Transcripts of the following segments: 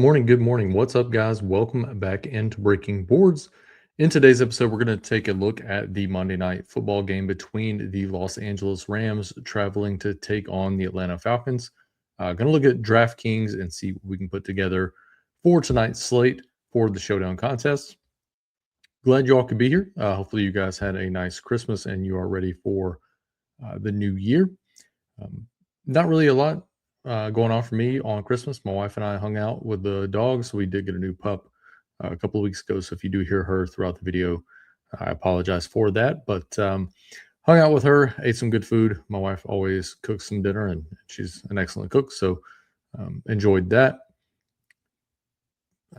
Good morning. What's up, guys? Welcome back into Breaking Boards. In today's episode, we're going to take a look at the Monday Night Football game between the Los Angeles Rams traveling to take on the Atlanta Falcons. Going to look at DraftKings and see what we can put together for tonight's slate for the Showdown contest. Glad you all could be here. Hopefully, you guys had a nice Christmas and you are ready for the new year. Not really a lot going on for me on Christmas. My wife and I hung out with the dogs. We did get a new pup a couple of weeks ago. So if you do hear her throughout the video, I apologize for that. But hung out with her, ate some good food. My wife always cooks some dinner, and she's an excellent cook. So enjoyed that.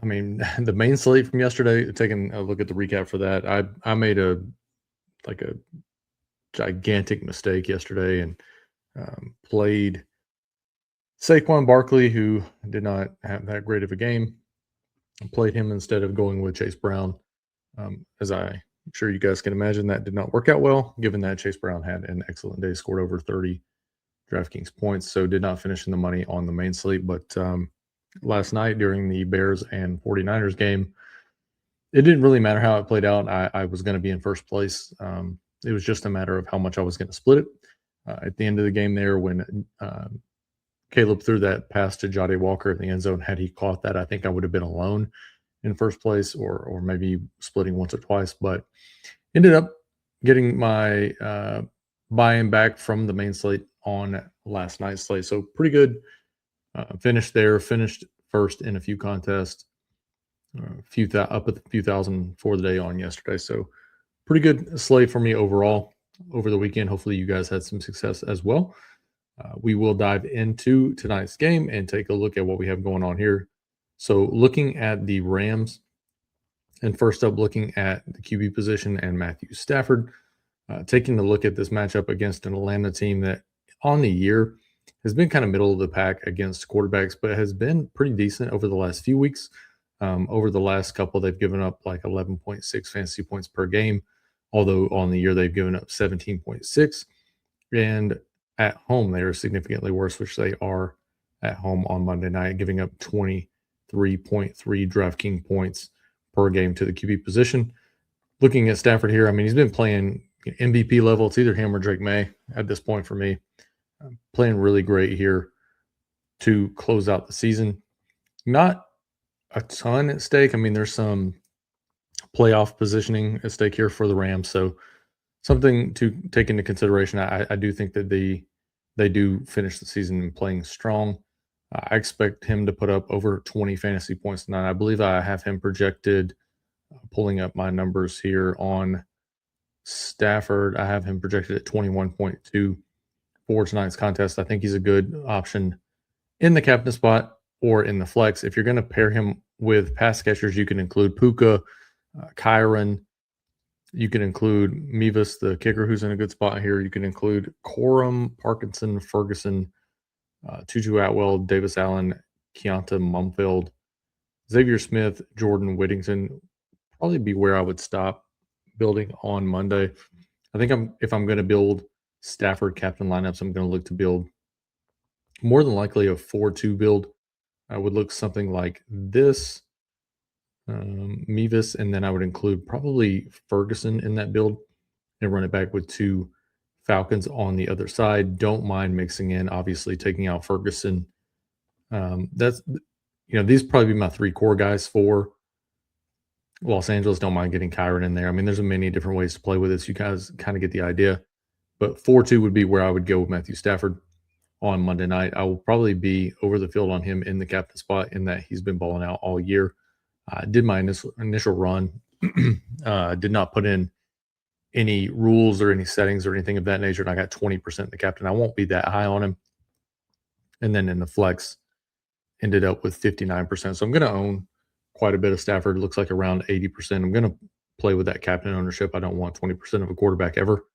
I mean, the main slate from yesterday, taking a look at the recap for that, I made a gigantic mistake yesterday and played Saquon Barkley, who did not have that great of a game. Played him instead of going with Chase Brown. As I'm sure you guys can imagine, that did not work out well, given that Chase Brown had an excellent day, scored over 30 DraftKings points, so did not finish in the money on the main slate. But last night during the Bears and 49ers game, it didn't really matter how it played out. I was going to be in first place. It was just a matter of how much I was going to split it. At the end of the game there, when Caleb threw that pass to Jade Walker in the end zone, had he caught that, I think I would have been alone in first place, or maybe splitting once or twice, but ended up getting my buy-in back from the main slate on last night's slate. So pretty good finish there, finished first in a few contests, up at a few thousand for the day on yesterday. So pretty good slate for me overall over the weekend. Hopefully you guys had some success as well. We will dive into tonight's game and take a look at what we have going on here. So looking at the Rams, and first up looking at the QB position and Matthew Stafford, taking a look at this matchup against an Atlanta team that on the year has been kind of middle of the pack against quarterbacks, but has been pretty decent over the last few weeks. Over the last couple, they've given up like 11.6 fantasy points per game, although on the year they've given up 17.6. And at home, they are significantly worse, which they are at home on Monday night, giving up 23.3 DraftKings points per game to the QB position. Looking at Stafford here, I mean, he's been playing MVP level. It's either him or Drake May at this point for me. Playing really great here to close out the season. Not a ton at stake. I mean, there's some playoff positioning at stake here for the Rams, so something to take into consideration. I do think that they do finish the season playing strong. I expect him to put up over 20 fantasy points tonight. I believe I have him projected, pulling up my numbers here on Stafford. I have him projected at 21.2 for tonight's contest. I think he's a good option in the captain spot or in the flex. If you're going to pair him with pass catchers, you can include Puka, Kyron. You can include Mevis, the kicker, who's in a good spot here. You can include Corum, Parkinson, Ferguson, Tutu Atwell, Davis Allen, Keonta Mumfield, Xavier Smith, Jordan Whittington. Probably be where I would stop building on Monday. I think if I'm going to build Stafford captain lineups, I'm going to look to build more than likely a 4-2 build. I would look something like this. Mevis, and then I would include probably Ferguson in that build and run it back with two Falcons on the other side. Don't mind mixing in, obviously, taking out Ferguson. These probably be my three core guys for Los Angeles. Don't mind getting Kyron in there. I mean, there's many different ways to play with this. You guys kind of get the idea. But 4-2 would be where I would go with Matthew Stafford on Monday night. I will probably be over the field on him in the captain spot, in that he's been balling out all year. I did my initial run, did not put in any rules or any settings or anything of that nature, and I got 20% in the captain. I won't be that high on him. And then in the flex, ended up with 59%. So I'm going to own quite a bit of Stafford. It looks like around 80%. I'm going to play with that captain ownership. I don't want 20% of a quarterback ever.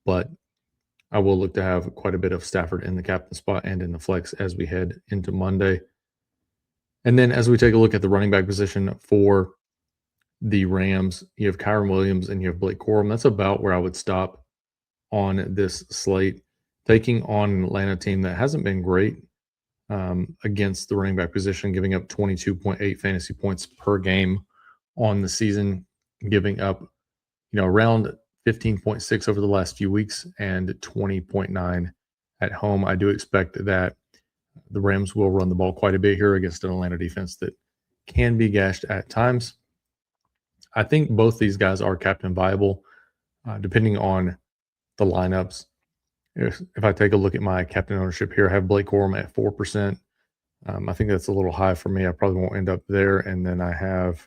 But I will look to have quite a bit of Stafford in the captain spot and in the flex as we head into Monday. And then as we take a look at the running back position for the Rams, you have Kyron Williams and you have Blake Corum. That's about where I would stop on this slate, taking on an Atlanta team that hasn't been great against the running back position, giving up 22.8 fantasy points per game on the season, giving up, around 15.6 over the last few weeks and 20.9 at home. I do expect that the Rams will run the ball quite a bit here against an Atlanta defense that can be gashed at times. I think both these guys are captain viable, depending on the lineups. If I take a look at my captain ownership here, I have Blake Corum at 4%. I think that's a little high for me. I probably won't end up there. And then I have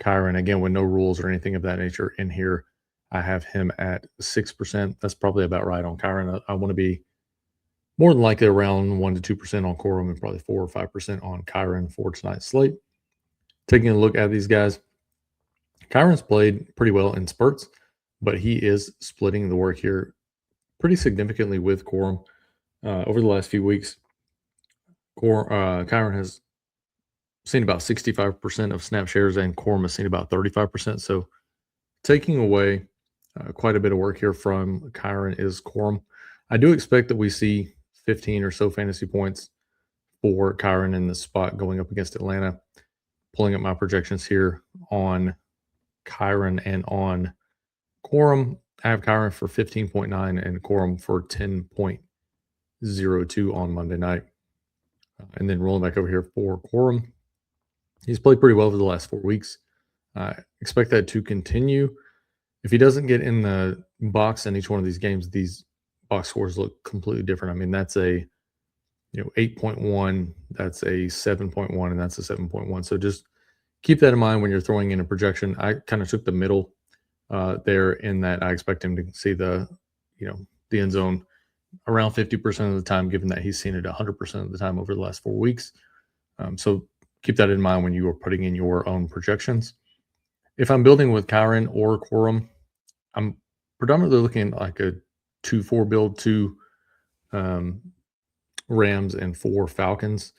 Kyron, again, with no rules or anything of that nature in here. I have him at 6%. That's probably about right on Kyron. I want to be more than likely around 1% to 2% on Corum and probably 4 or 5% on Kyron for tonight's slate. Taking a look at these guys, Kyron's played pretty well in spurts, but he is splitting the work here pretty significantly with Corum. Over the last few weeks, Kyron has seen about 65% of snap shares and Corum has seen about 35%. So taking away quite a bit of work here from Kyron is Corum. I do expect that we see 15 or so fantasy points for Kyron in this spot going up against Atlanta. Pulling up my projections here on Kyron and on Corum. I have Kyron for 15.9 and Corum for 10.02 on Monday night. And then rolling back over here for Corum. He's played pretty well over the last 4 weeks. Expect that to continue. If he doesn't get in the box in each one of these games, these box scores look completely different. I mean, that's a 8.1, that's a 7.1, and that's a 7.1. So just keep that in mind when you're throwing in a projection. I kind of took the middle there in that I expect him to see the end zone around 50% of the time, given that he's seen it 100% of the time over the last 4 weeks. So keep that in mind when you are putting in your own projections. If I'm building with Kyron or Corum, I'm predominantly looking at like a 2-4 build, 2 Rams and 4 Falcons.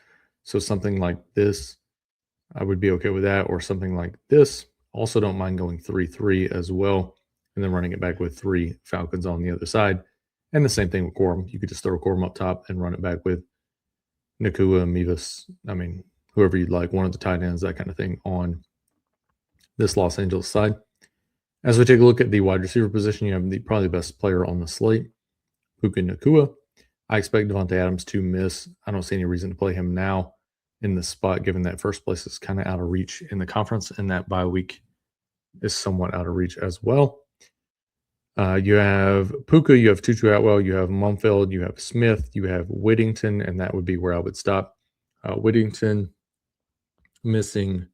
So something like this, I would be okay with that, or something like this. Also don't mind going 3-3 as well, and then running it back with 3 Falcons on the other side. And the same thing with Corum. You could just throw Corum up top and run it back with Nakua, Mevis, whoever you'd like, one of the tight ends, that kind of thing on this Los Angeles side. As we take a look at the wide receiver position, you have probably the best player on the slate, Puka Nakua. I expect Devontae Adams to miss. I don't see any reason to play him now in this spot, given that first place is kind of out of reach in the conference, and that bye week is somewhat out of reach as well. You have Puka, you have Tutu Atwell, you have Mumfield, you have Smith, you have Whittington, and that would be where I would stop. Whittington missing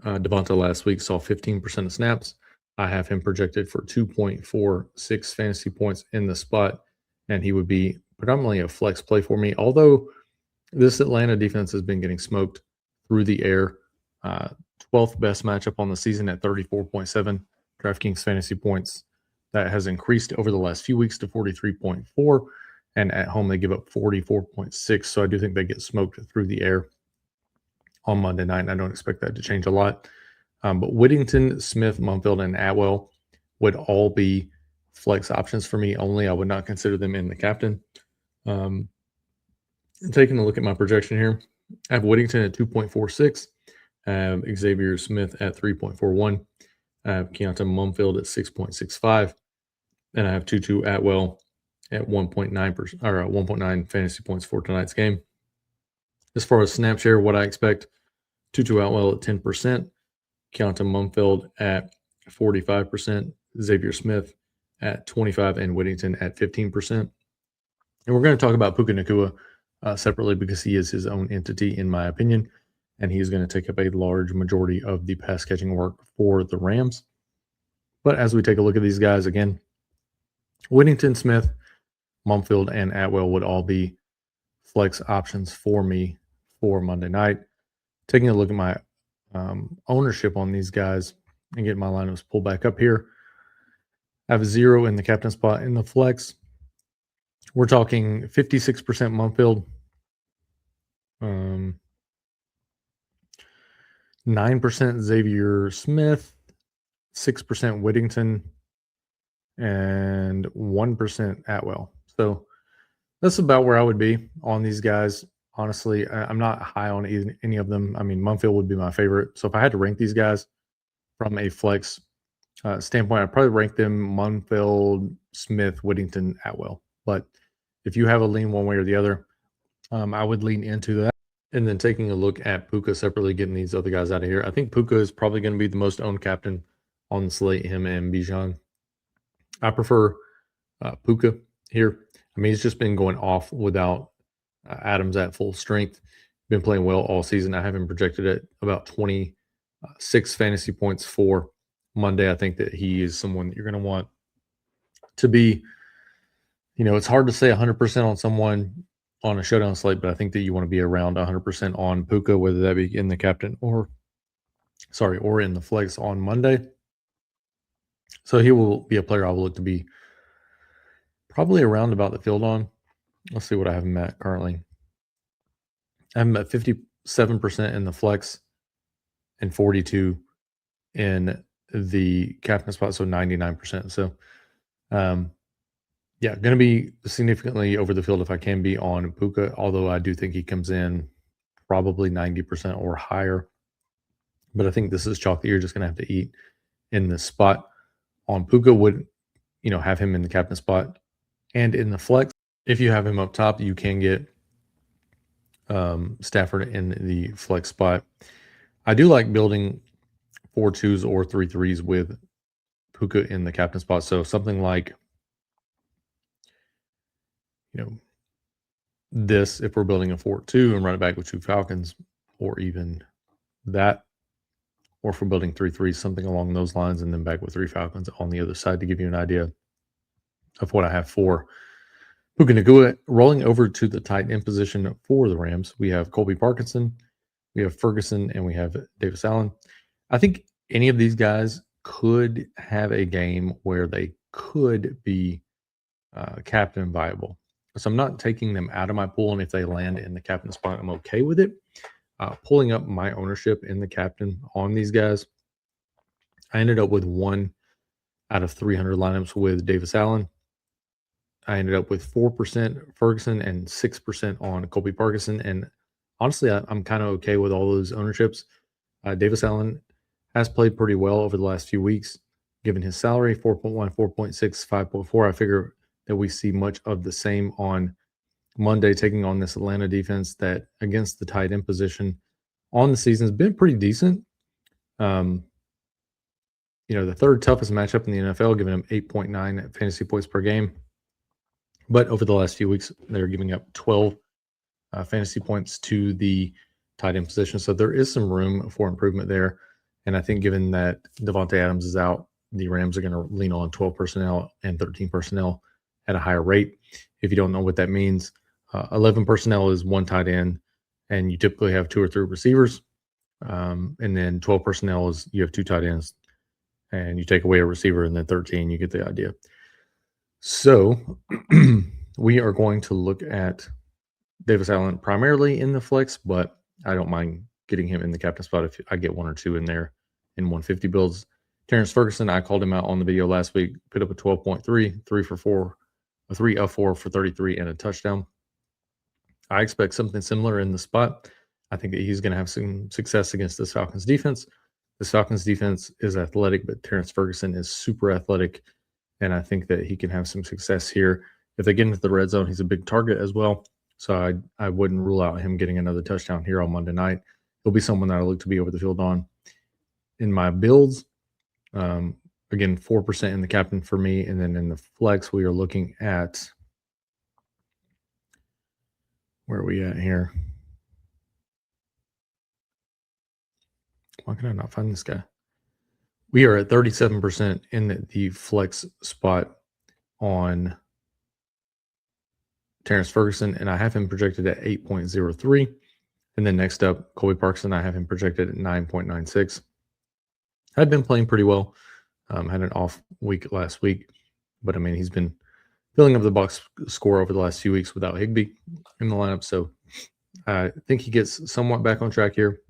Devonta last week, saw 15% of snaps. I have him projected for 2.46 fantasy points in the spot, and he would be predominantly a flex play for me. Although this Atlanta defense has been getting smoked through the air. 12th best matchup on the season at 34.7 DraftKings fantasy points. That has increased over the last few weeks to 43.4, and at home they give up 44.6. So I do think they get smoked through the air on Monday night, and I don't expect that to change a lot. But Whittington, Smith, Mumfield, and Atwell would all be flex options for me only. I would not consider them in the captain. Taking a look at my projection here, I have Whittington at 2.46, I have Xavier Smith at 3.41, I have Keontae Mumfield at 6.65, and I have Tutu Atwell at 1.9% or 1.9 fantasy points for tonight's game. As far as snap share, what I expect: Tutu Atwell at 10%, Keontae Mumfield at 45%, Xavier Smith at 25%, and Whittington at 15%. And we're going to talk about Puka Nakua separately because he is his own entity, in my opinion, and he's going to take up a large majority of the pass catching work for the Rams. But as we take a look at these guys again, Whittington, Smith, Mumfield, and Atwell would all be flex options for me for Monday night. Taking a look at my ownership on these guys and getting my lineups pulled back up here, I have 0 in the captain spot. In the flex, we're talking 56% Mumfield, 9% Xavier Smith, 6% Whittington, and 1% Atwell. So that's about where I would be on these guys. honestly. I'm not high on any of them. I mean, Munfield would be my favorite. So if I had to rank these guys from a flex standpoint, I'd probably rank them Munfield, Smith, Whittington, Atwell. But if you have a lean one way or the other, I would lean into that. And then taking a look at Puka separately, getting these other guys out of here. I think Puka is probably going to be the most owned captain on the slate, him and Bijan. I prefer Puka here. I mean, he's just been going off without Adams at full strength. Been playing well all season. I have him projected at about 26 fantasy points for Monday. I think that he is someone that you're going to want to be, it's hard to say 100% on someone on a showdown slate, but I think that you want to be around 100% on Puka, whether that be in the captain or in the flex on Monday. So he will be a player I will look to be probably around about the field on. Let's see what I have him at currently. I have him at 57% in the flex and 42 in the captain spot, so 99%. So, going to be significantly over the field if I can be on Puka, although I do think he comes in probably 90% or higher. But I think this is chalk that you're just going to have to eat in the spot. On Puka would, have him in the captain spot and in the flex. If you have him up top, you can get Stafford in the flex spot. I do like building 4-2s or 3-3s with Puka in the captain spot. So something like, this, if we're building a 4-2 and run it back with 2 Falcons, or even that, or if we're building 3-3, something along those lines, and then back with 3 Falcons on the other side to give you an idea of what I have for Puka Nacua. Rolling over to the tight end position for the Rams, we have Colby Parkinson, we have Ferguson, and we have Davis Allen. I think any of these guys could have a game where they could be captain viable. So I'm not taking them out of my pool, and if they land in the captain spot, I'm okay with it. Pulling up my ownership in the captain on these guys, I ended up with 1 out of 300 lineups with Davis Allen. I ended up with 4% Ferguson and 6% on Colby Parkinson. And honestly, I'm kind of okay with all those ownerships. Davis Allen has played pretty well over the last few weeks, given his salary, 4.1, 4.6, 5.4. I figure that we see much of the same on Monday, taking on this Atlanta defense that against the tight end position on the season has been pretty decent. The third toughest matchup in the NFL, giving them 8.9 fantasy points per game. But over the last few weeks, they're giving up 12 fantasy points to the tight end position. So there is some room for improvement there. And I think given that Devontae Adams is out, the Rams are going to lean on 12 personnel and 13 personnel at a higher rate. If you don't know what that means, 11 personnel is 1 tight end, and you typically have 2 or 3 receivers. And then 12 personnel is you have 2 tight ends, and you take away a receiver, and then 13, you get the idea. So we are going to look at Davis Allen primarily in the flex, but I don't mind getting him in the captain spot if I get 1 or 2 in there in 150 builds. Terrence Ferguson, I called him out on the video last week, put up a 12.3, 3 of 4 for 33 and a touchdown. I expect something similar in the spot. I think that he's going to have some success against this Falcons defense. This Falcons defense is athletic, but Terrence Ferguson is super athletic, and I think that he can have some success here. If they get into the red zone, he's a big target as well. So I wouldn't rule out him getting another touchdown here on Monday night. He'll be someone that I look to be over the field on. In my builds, again, 4% in the captain for me. And then in the flex, we are looking at, where are we at here? Why can I not find this guy? We are at 37% in the flex spot on Terrence Ferguson, and I have him projected at 8.03. And then next up, Colby Parkinson, I have him projected at 9.96. I've been playing pretty well. Had an off week last week, but I mean, he's been filling up the box score over the last few weeks without Higbee in the lineup. So I think he gets somewhat back on track here.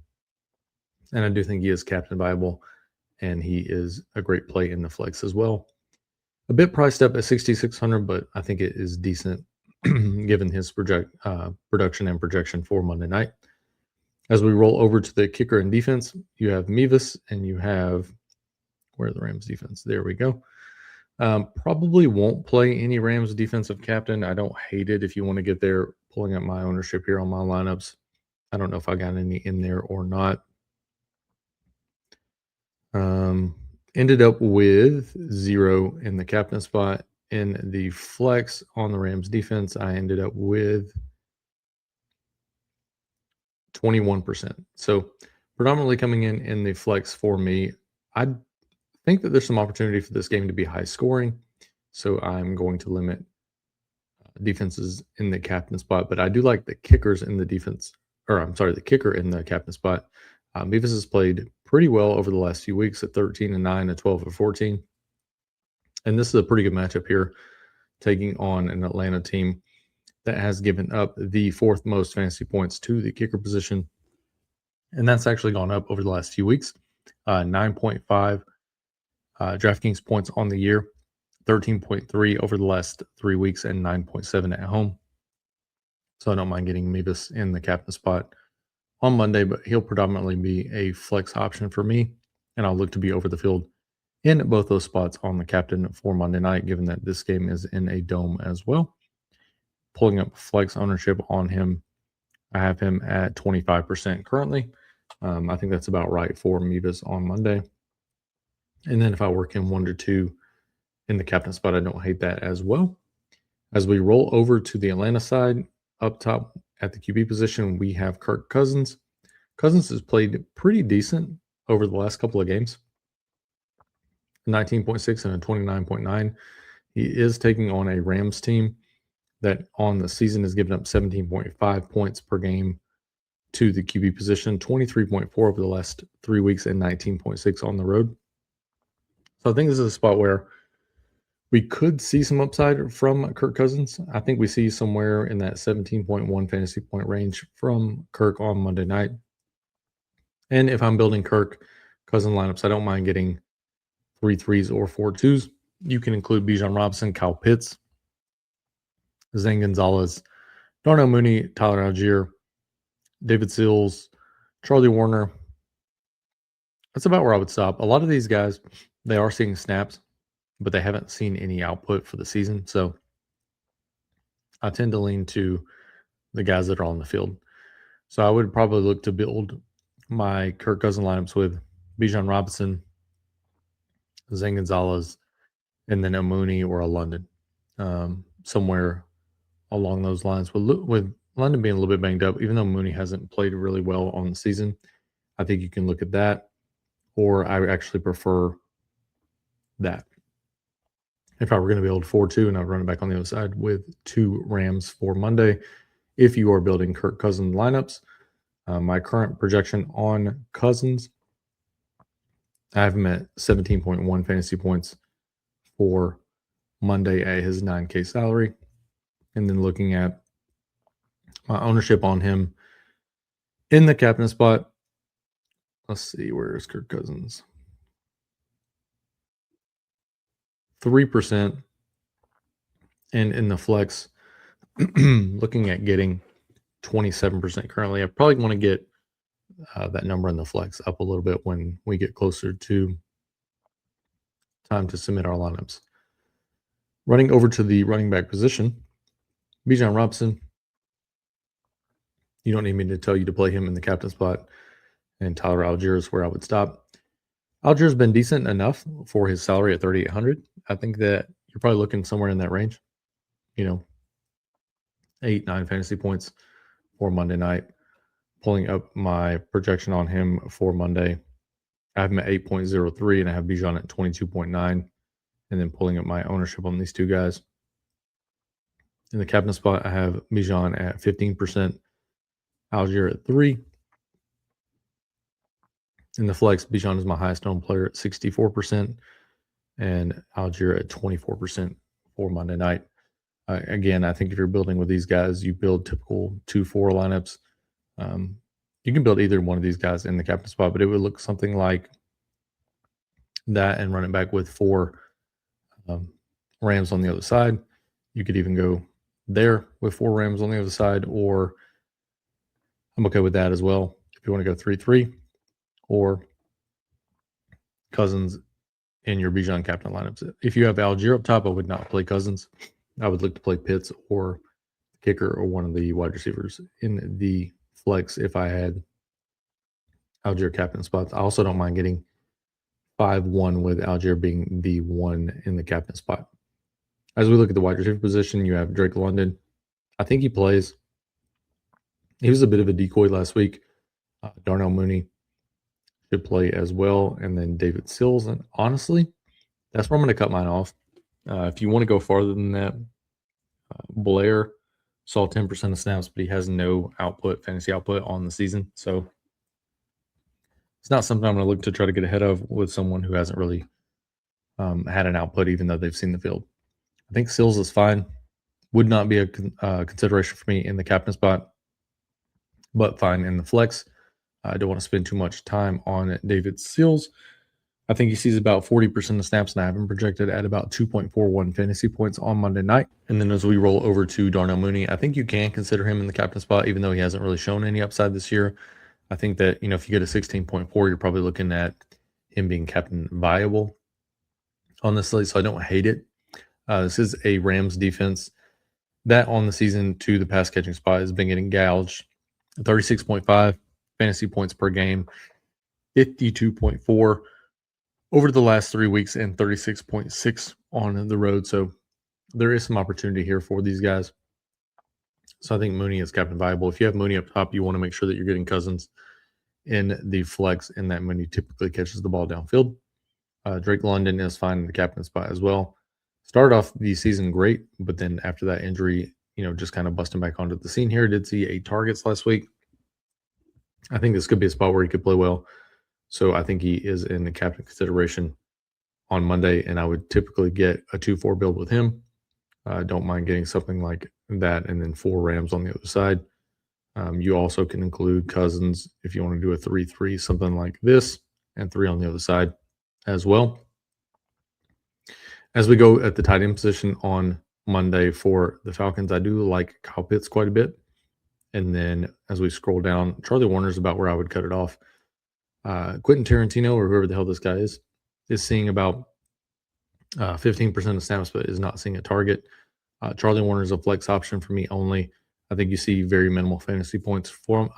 And I do think he is captain viable, and he is a great play in the flex as well. A bit priced up at 6,600, but I think it is decent given his production and projection for Monday night. As we roll over to the kicker and defense, you have Mevis and you have, where are the Rams defense? There we go. Probably won't play any Rams defensive captain. I don't hate it if you want to get there. Pulling up my ownership here on my lineups. I don't know if I got any in there or not. Ended up with 0 in the captain spot. In the flex on the Rams defense, I ended up with 21%. So predominantly coming in the flex for me. I think that there's some opportunity for this game to be high scoring. So I'm going to limit defenses in the captain spot, but I do like the kickers in the defense, or I'm sorry, the kicker in the captain spot. Mevis has played pretty well over the last few weeks at 13-9, at 12-14. And this is a pretty good matchup here, taking on an Atlanta team that has given up the 4th most fantasy points to the kicker position. And that's actually gone up over the last few weeks. 9.5 DraftKings points on the year, 13.3 over the last 3 weeks, and 9.7 at home. So I don't mind getting Mevis in the captain spot on Monday, but he'll predominantly be a flex option for me. And I'll look to be over the field in both those spots on the captain for Monday night, given that this game is in a dome as well. Pulling up flex ownership on him, I have him at 25% currently. I think that's about right for Mevis on Monday. And then if I work in 1 to 2 in the captain spot, I don't hate that as well. As we roll over to the Atlanta side, up top at the QB position, we have Kirk Cousins. Cousins has played pretty decent over the last couple of games. 19.6 and a 29.9. He is taking on a Rams team that on the season has given up 17.5 points per game to the QB position, 23.4 over the last 3 weeks, and 19.6 on the road. So I think this is a spot where we could see some upside from Kirk Cousins. I think we see somewhere in that 17.1 fantasy point range from Kirk on Monday night. And if I'm building Kirk Cousins lineups, I don't mind getting 3 3s or 4 2s. You can include Bijan Robinson, Kyle Pitts, Zane Gonzalez, Darnell Mooney, Tyler Algier, David Sills, Charlie Warner. That's about where I would stop. A lot of these guys, they are seeing snaps, but they haven't seen any output for the season. So I tend to lean to the guys that are on the field. So I would probably look to build my Kirk Cousins lineups with Bijan Robinson, Zane Gonzalez, and then a Mooney or a London, somewhere along those lines. With London being a little bit banged up, even though Mooney hasn't played really well on the season, I think you can look at that, or I actually prefer that. If I were going to build 4-2 and I'd run it back on the other side with 2 Rams for Monday, if you are building Kirk Cousins lineups, my current projection on Cousins, I have him at 17.1 fantasy points for Monday at his 9K salary. And then looking at my ownership on him in the captain spot, let's see, where is Kirk Cousins? 3%. And in the flex, looking at getting 27% currently. I probably want to get that number in the flex up a little bit when we get closer to time to submit our lineups. Running over to the running back position, Bijan Robinson. You don't need me to tell you to play him in the captain spot. And Tyler Algier is where I would stop. Algier's been decent enough for his salary at $3,800. I think that you're probably looking somewhere in that range. 8-9 fantasy points for Monday night. Pulling up my projection on him for Monday, I have him at 8.03 and I have Bijan at 22.9. And then pulling up my ownership on these 2 guys. In the captain spot, I have Bijan at 15%, Algier at 3. In the flex, Bijan is my highest owned player at 64%, and Algier at 24% for Monday night. Again, I think if you're building with these guys, you build typical 2-4 lineups. You can build either one of these guys in the captain spot, but it would look something like that and run it back with 4 Rams on the other side. You could even go there with 4 Rams on the other side, or I'm okay with that as well. If you want to go 3-3 or Cousins in your Bijan captain lineups. If you have Algier up top, I would not play Cousins. I would look to play Pitts or kicker or one of the wide receivers in the flex if I had Algier captain spots. I also don't mind getting 5-1 with Algier being the one in the captain spot. As we look at the wide receiver position, you have Drake London. I think he plays. He was a bit of a decoy last week. Darnell Mooney should play as well. And then David Sills. And honestly, that's where I'm going to cut mine off. If you want to go farther than that, Blair saw 10% of snaps, but he has no fantasy output on the season. So it's not something I'm going to look to try to get ahead of with someone who hasn't really had an output, even though they've seen the field. I think Sills is fine. Would not be a consideration for me in the captain spot, but fine in the flex. I don't want to spend too much time on David Sills. I think he sees about 40% of snaps, and I have him projected at about 2.41 fantasy points on Monday night. And then as we roll over to Darnell Mooney, I think you can consider him in the captain spot, even though he hasn't really shown any upside this year. I think that, if you get a 16.4, you're probably looking at him being captain viable on this slate, so I don't hate it. This is a Rams defense that on the season to the pass catching spot has been getting gouged. 36.5 fantasy points per game, 52.4 over the last 3 weeks, and 36.6 on the road. So there is some opportunity here for these guys. So I think Mooney is captain viable. If you have Mooney up top, you want to make sure that you're getting Cousins in the flex, and that Mooney typically catches the ball downfield. Drake London is fine in the captain spot as well. Started off the season great, but then after that injury, just kind of busting back onto the scene here. Did see 8 targets last week. I think this could be a spot where he could play well. So I think he is in the captain consideration on Monday, and I would typically get a 2-4 build with him. Don't mind getting something like that, and then 4 Rams on the other side. You also can include Cousins if you want to do a 3-3, something like this, and 3 on the other side as well. As we go at the tight end position on Monday for the Falcons, I do like Kyle Pitts quite a bit. And then as we scroll down, Charlie Warner's about where I would cut it off. Quentin Tarantino, or whoever the hell this guy is seeing about 15% of snaps, but is not seeing a target. Charlie Warner is a flex option for me only. I think you see very minimal fantasy points from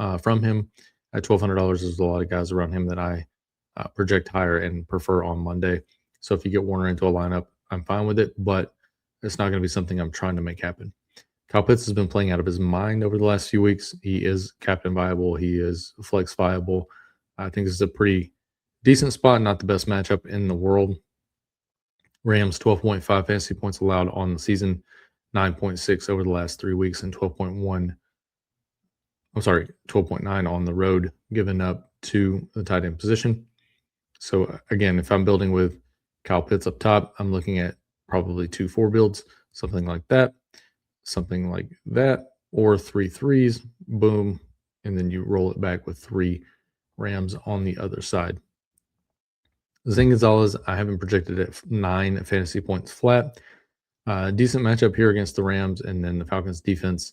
him. At $1,200, there's a lot of guys around him that I project higher and prefer on Monday. So if you get Warner into a lineup, I'm fine with it, but it's not going to be something I'm trying to make happen. Kyle Pitts has been playing out of his mind over the last few weeks. He is captain viable. He is flex viable. I think this is a pretty decent spot, not the best matchup in the world. Rams, 12.5 fantasy points allowed on the season, 9.6 over the last 3 weeks, and 12.9 on the road, given up to the tight end position. So again, if I'm building with Kyle Pitts up top, I'm looking at probably 2-4 builds, something like that, or 3 3s, boom, and then you roll it back with 3 Rams on the other side. Zane Gonzalez, I have him projected at 9 fantasy points flat. Decent matchup here against the Rams, and then the Falcons defense.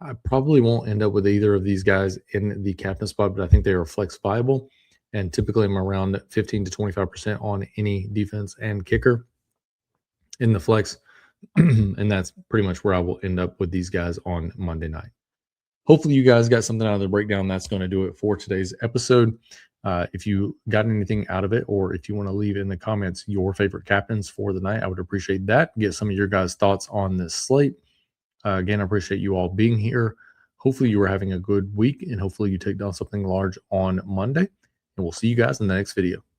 I probably won't end up with either of these guys in the captain spot, but I think they are flex viable. And typically I'm around 15 to 25% on any defense and kicker in the flex. And that's pretty much where I will end up with these guys on Monday night. Hopefully you guys got something out of the breakdown. That's going to do it for today's episode. If you got anything out of it, or if you want to leave in the comments your favorite captains for the night, I would appreciate that. Get some of your guys' thoughts on this slate. Again, I appreciate you all being here. Hopefully you are having a good week, and hopefully you take down something large on Monday. And we'll see you guys in the next video.